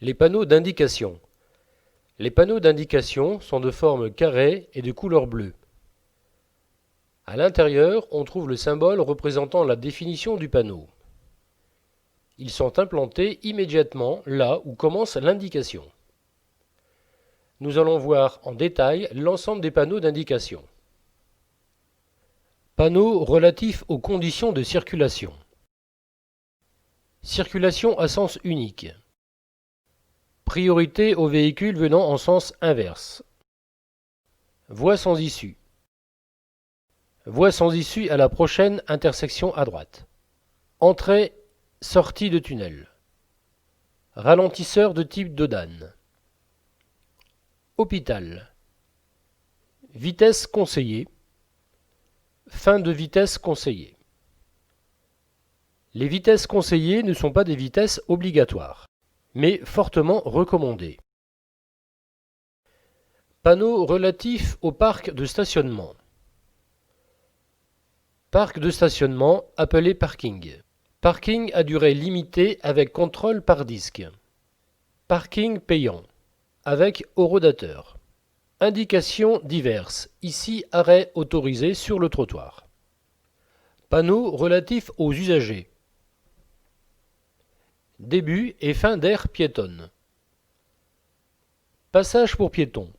Les panneaux d'indication. Les panneaux d'indication sont de forme carrée et de couleur bleue. À l'intérieur, on trouve le symbole représentant la définition du panneau. Ils sont implantés immédiatement là où commence l'indication. Nous allons voir en détail l'ensemble des panneaux d'indication. Panneaux relatifs aux conditions de circulation. Circulation à sens unique. Priorité aux véhicules venant en sens inverse. Voie sans issue. Voie sans issue à la prochaine intersection à droite. Entrée, sortie de tunnel. Ralentisseur de type Dodane. Hôpital. Vitesse conseillée. Fin de vitesse conseillée. Les vitesses conseillées ne sont pas des vitesses obligatoires, mais fortement recommandées. Panneaux relatifs au parc de stationnement. Parc de stationnement appelé parking. Parking à durée limitée avec contrôle par disque. Parking payant avec horodateur. Indications diverses. Ici, arrêt autorisé sur le trottoir. Panneaux relatifs aux usagers. Début et fin d'aire piétonne. Passage pour piétons.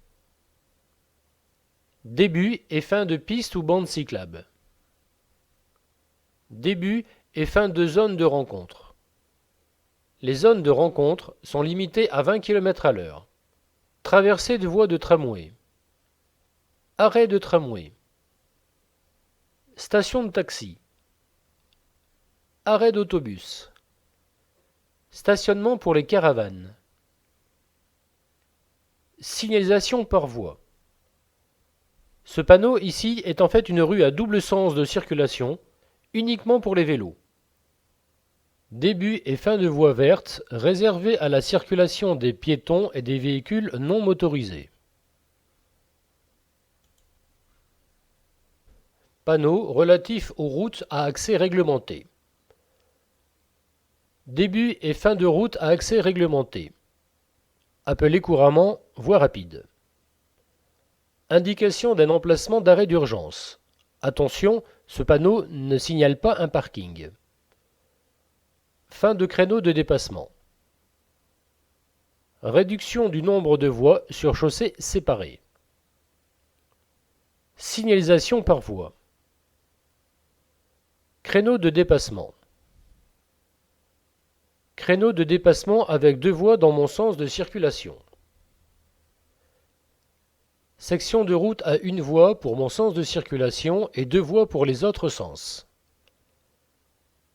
Début et fin de piste ou bande cyclable. Début et fin de zone de rencontre. Les zones de rencontre sont limitées à 20 km/h. Traversée de voies de tramway. Arrêt de tramway. Station de taxi. Arrêt d'autobus. Stationnement pour les caravanes. Signalisation par voie. Ce panneau ici est en fait une rue à double sens de circulation, uniquement pour les vélos. Début et fin de voie verte réservée à la circulation des piétons et des véhicules non motorisés. Panneau relatif aux routes à accès réglementé. Début et fin de route à accès réglementé. Appelé couramment voie rapide. Indication d'un emplacement d'arrêt d'urgence. Attention, ce panneau ne signale pas un parking. Fin de créneau de dépassement. Réduction du nombre de voies sur chaussées séparées. Signalisation par voie. Créneau de dépassement. Créneau de dépassement avec deux voies dans mon sens de circulation. Section de route à une voie pour mon sens de circulation et deux voies pour les autres sens.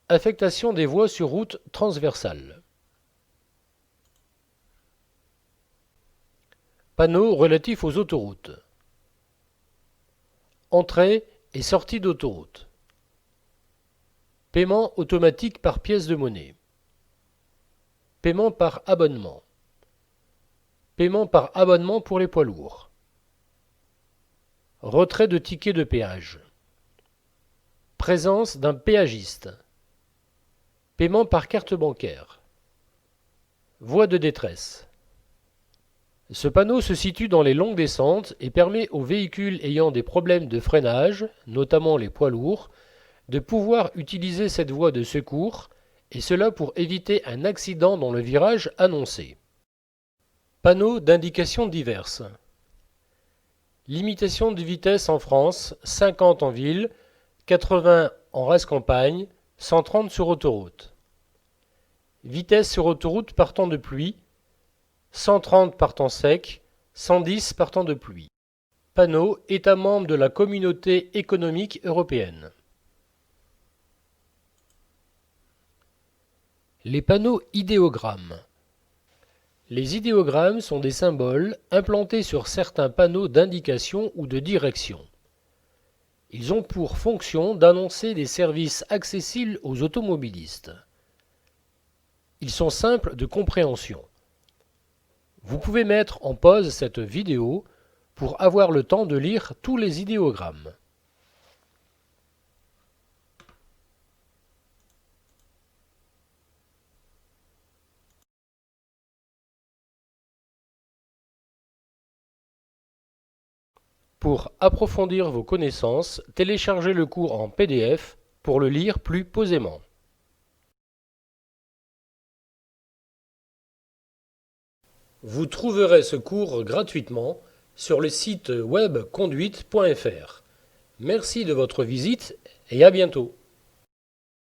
Affectation des voies sur route transversale. Panneaux relatifs aux autoroutes. Entrée et sortie d'autoroute. Paiement automatique par pièce de monnaie. Paiement par abonnement. Paiement par abonnement pour les poids lourds. Retrait de tickets de péage. Présence d'un péagiste. Paiement par carte bancaire. Voie de détresse. Ce panneau se situe dans les longues descentes et permet aux véhicules ayant des problèmes de freinage, notamment les poids lourds, de pouvoir utiliser cette voie de secours, et cela pour éviter un accident dans le virage annoncé. Panneaux d'indication diverses. Limitation de vitesse en France, 50 en ville, 80 en race campagne, 130 sur autoroute. Vitesse sur autoroute par temps de pluie, 130 par temps sec, 110 par temps de pluie. Panneau États membres de la Communauté économique européenne. Les panneaux idéogrammes. Les idéogrammes sont des symboles implantés sur certains panneaux d'indication ou de direction. Ils ont pour fonction d'annoncer des services accessibles aux automobilistes. Ils sont simples de compréhension. Vous pouvez mettre en pause cette vidéo pour avoir le temps de lire tous les idéogrammes. Pour approfondir vos connaissances, téléchargez le cours en PDF pour le lire plus posément. Vous trouverez ce cours gratuitement sur le site web conduite.fr. Merci de votre visite et à bientôt.